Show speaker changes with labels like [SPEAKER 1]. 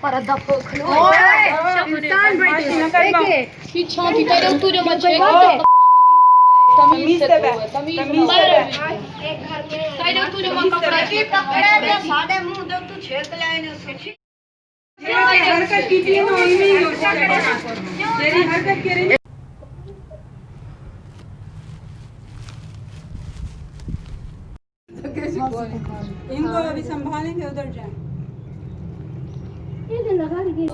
[SPEAKER 1] पर दफो खलो इंसान बैठे पीछा की तरफ तू जो मचे तमीज से तमीज से एक घर में साइड तू जो कपड़ा के कपड़ा दे साडे मुंह दे तू छेक लाए ने सखी हरकत की थी ना नहीं हो तेरी हरकत के रही इनको अभी संभालेंगे उधर जाए ये लगा दी